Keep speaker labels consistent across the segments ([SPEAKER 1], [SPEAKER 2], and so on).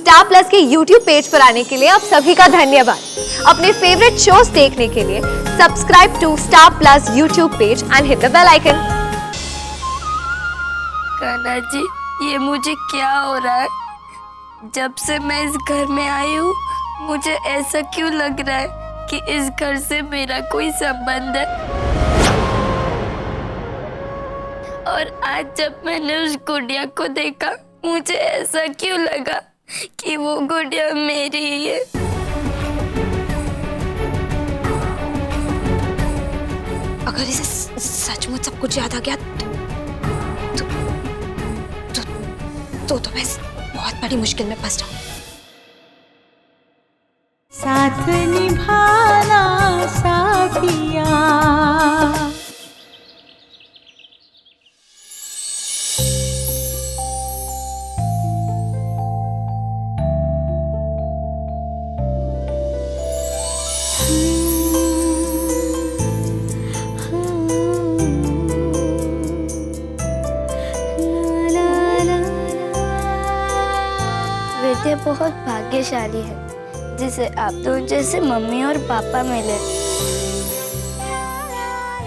[SPEAKER 1] Star plus के YouTube page पर आने के लिए आप सभी का धन्यवाद। अपने फेवरेट शोज देखने के लिए subscribe to Star Plus YouTube page and hit the bell icon.
[SPEAKER 2] Kanha ji, ये मुझे क्या हो रहा है? जब से मैं इस घर में आई हूँ मुझे ऐसा क्यों लग रहा है कि इस घर से मेरा कोई संबंध है। और आज जब मैंने उस गुड़िया को देखा मुझे ऐसा क्यों लगा कि वो गुड़िया मेरी ही है।
[SPEAKER 3] अगर इसे सचमुच सब कुछ याद आ गया तो मैं बहुत बड़ी मुश्किल में फंस जाऊं।
[SPEAKER 4] साथ निभाना साथिया।
[SPEAKER 2] विद्या बहुत भाग्यशाली है जिसे आप दोनों जैसे मम्मी और पापा मिले।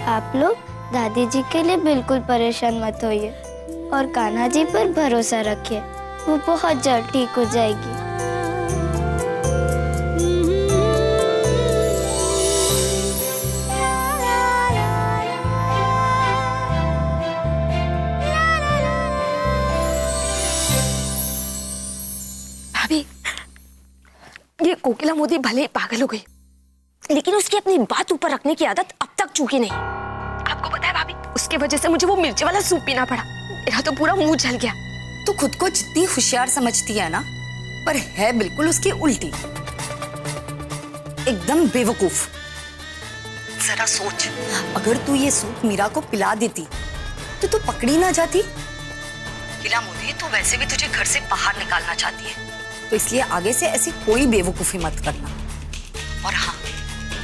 [SPEAKER 2] आप लोग दादी जी के लिए बिल्कुल परेशान मत होइए और कान्हा जी पर भरोसा रखिए, वो बहुत जल्द ठीक हो जाएगी।
[SPEAKER 3] भाभी, ये कोकिला मोदी भले ही पागल हो गई, लेकिन उसकी अपनी बात ऊपर रखने की आदत अब तक चूकी नहीं। आपको पता है भाभी, उसके वजह से मुझे वो मिर्ची वाला सूप पीना पड़ा। मेरा तो पूरा मुंह जल गया।
[SPEAKER 5] तू खुद को जितनी होशियार समझती है ना, पर है बिल्कुल उसकी उल्टी, एकदम बेवकूफ। जरा सोच, अगर तू ये सूप मीरा को पिला देती तो तू पकड़ी ना जाती। कोकिला मोदी, तू वैसे भी तुझे घर से बाहर निकालना चाहती है, तो इसलिए आगे से ऐसी कोई बेवकूफी मत करना। और हाँ,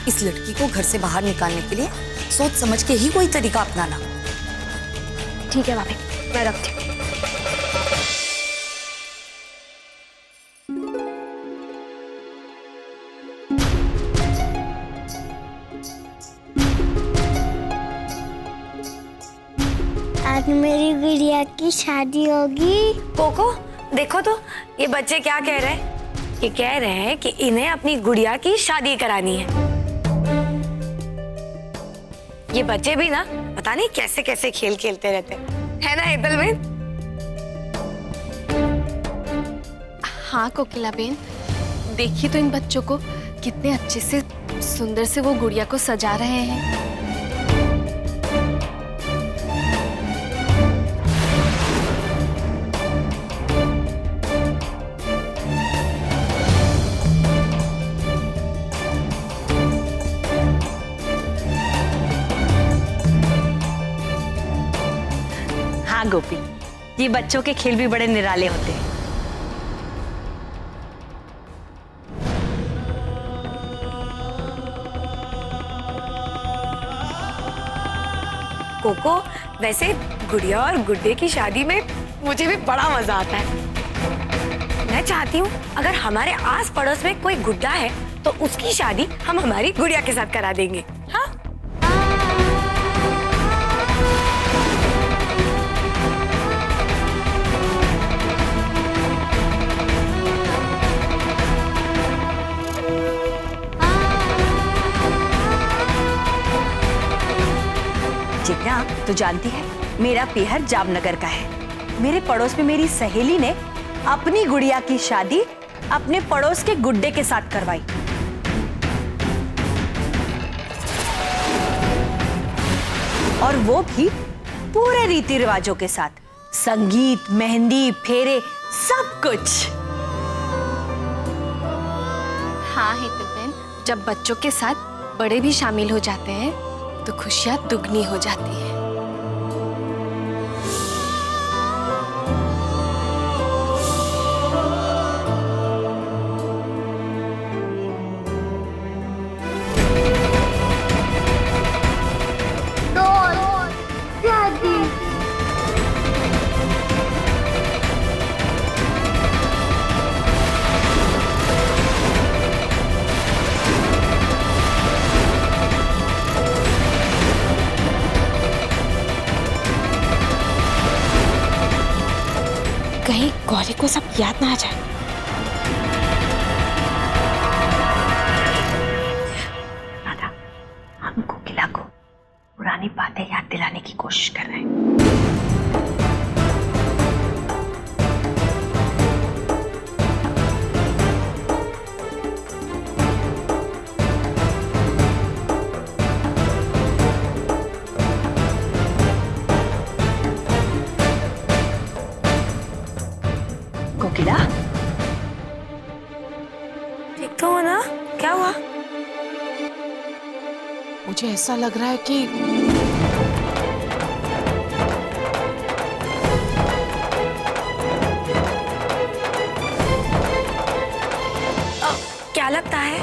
[SPEAKER 5] इस लड़की को घर से बाहर निकालने के लिए सोच समझ के ही कोई तरीका अपनाना।
[SPEAKER 3] ठीक है भाभी, मैं रखती हूँ।
[SPEAKER 2] आज मेरी गुड़िया की शादी होगी।
[SPEAKER 3] कोको, देखो तो ये बच्चे क्या कह रहे हैं। ये कह रहे हैं कि इन्हें अपनी गुड़िया की शादी करानी है। ये बच्चे भी ना पता नहीं कैसे कैसे खेल खेलते रहते है ना हेतल बहन?
[SPEAKER 6] हाँ कोकिला बेन, देखिए तो इन बच्चों को कितने अच्छे से सुंदर से वो गुड़िया को सजा रहे हैं।
[SPEAKER 7] हाँ गोपी, ये बच्चों के खेल भी बड़े निराले होते हैं।
[SPEAKER 3] कोको, वैसे गुड़िया और गुड्डे की शादी में मुझे भी बड़ा मजा आता है। मैं चाहती हूँ अगर हमारे आस पड़ोस में कोई गुड्डा है तो उसकी शादी हम हमारी गुड़िया के साथ करा देंगे। हाँ?
[SPEAKER 7] जिज्ञा, तो जानती है मेरा पीहर जामनगर का है। मेरे पड़ोस में मेरी सहेली ने अपनी गुड़िया की शादी अपने पड़ोस के गुड्डे के साथ करवाई। और वो भी पूरे रीति रिवाजों के साथ, संगीत, मेहंदी, फेरे, सब कुछ।
[SPEAKER 6] हाँ हेतल बेन, जब बच्चों के साथ बड़े भी शामिल हो जाते हैं तो खुशियाँ दुगनी हो जाती है।
[SPEAKER 3] को सब याद ना आ जाए।
[SPEAKER 7] राधा, हम कोकिला को पुरानी बातें याद दिलाने की कोशिश कर रहे हैं। कोकिला,
[SPEAKER 3] ठीक तो हो ना? क्या हुआ?
[SPEAKER 8] मुझे ऐसा लग रहा है कि
[SPEAKER 3] क्या लगता है?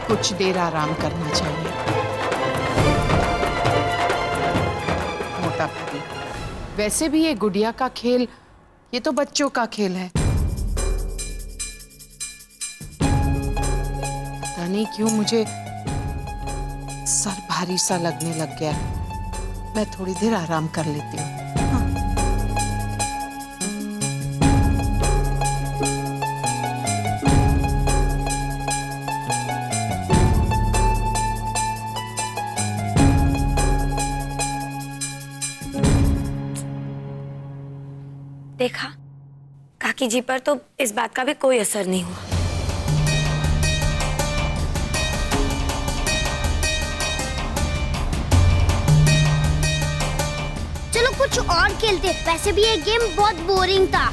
[SPEAKER 8] कुछ देर आराम करना चाहिए। मोटा भाई, वैसे भी ये गुड़िया का खेल, ये तो बच्चों का खेल है। पता नहीं क्यों मुझे सर भारी सा लगने लग गया। मैं थोड़ी देर आराम कर लेती हूँ।
[SPEAKER 3] देखा, काकी जी पर तो इस बात का भी कोई असर नहीं हुआ।
[SPEAKER 9] चलो कुछ और खेलते, वैसे भी ये गेम बहुत बोरिंग था।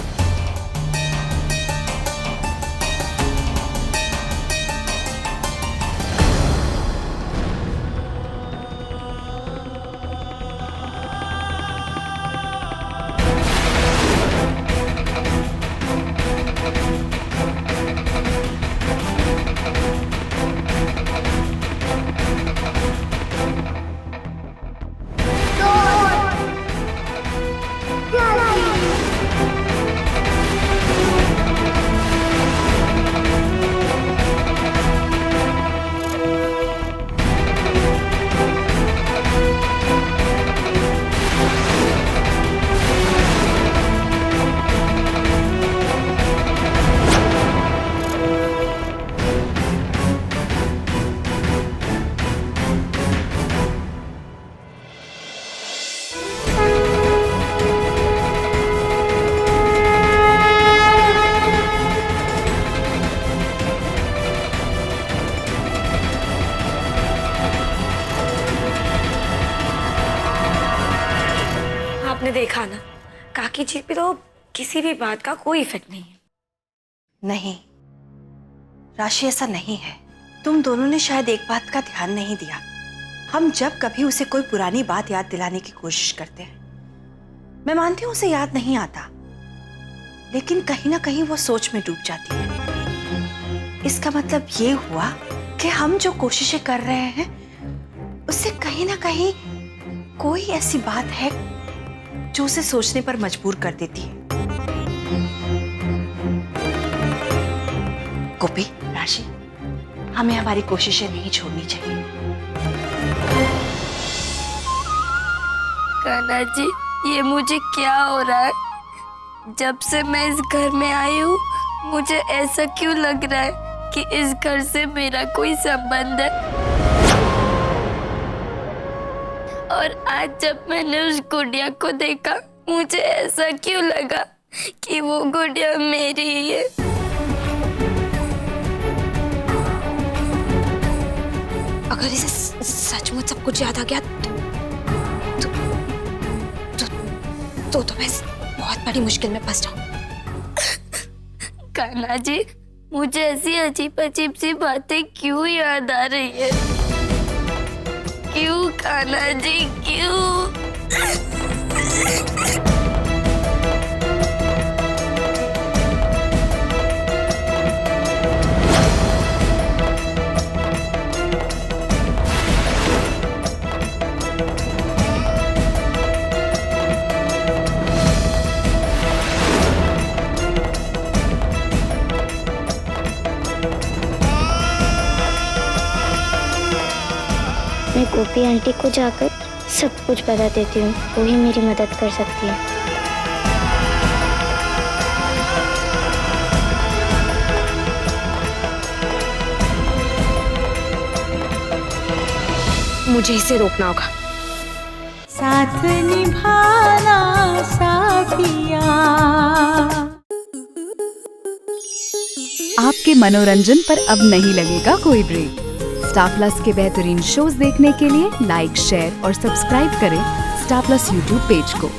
[SPEAKER 3] आपने देखा ना, काकी जी पे तो किसी भी बात का कोई इफेक्ट नहीं है।
[SPEAKER 7] नहीं राशि, ऐसा नहीं है। तुम दोनों ने शायद एक बात का ध्यान नहीं दिया। हम जब कभी उसे कोई पुरानी बात याद दिलाने की कोशिश करते हैं, मैं मानती हूँ उसे याद नहीं आता, लेकिन कहीं ना कहीं वो सोच में डूब जाती है। इसका मतलब ये हुआ कि हम जो कोशिशें कर रहे हैं उससे कहीं ना कहीं कोई ऐसी बात है जो उसे सोचने पर मजबूर कर देती है। गोपी, राशि, हमें हमारी कोशिशें नहीं छोड़नी चाहिए।
[SPEAKER 2] कान्हा जी, ये मुझे क्या हो रहा है? जब से मैं इस घर में आई हूँ, मुझे ऐसा क्यों लग रहा है कि इस घर से मेरा कोई संबंध है। और आज जब मैंने उस गुड़िया को देखा, मुझे ऐसा क्यों लगा कि वो गुड़िया मेरी ही है।
[SPEAKER 3] अगर इसे सचमुच सब कुछ याद आ गया तो मैं बहुत बड़ी मुश्किल में फंस जाऊं।
[SPEAKER 2] कान्हा जी, मुझे ऐसी अजीब अजीब सी बातें क्यों याद आ रही है? क्यों कान्हा जी, क्यों?
[SPEAKER 9] मैं गोपी आंटी को जाकर सब कुछ बता देती हूँ, वो ही मेरी मदद कर सकती है।
[SPEAKER 3] मुझे इसे रोकना होगा।
[SPEAKER 4] साथ निभाना साथिया।
[SPEAKER 10] आपके मनोरंजन पर अब नहीं लगेगा कोई ब्रेक। स्टार प्लस के बेहतरीन शोज देखने के लिए लाइक, शेयर और सब्सक्राइब करें स्टार प्लस यूट्यूब पेज को।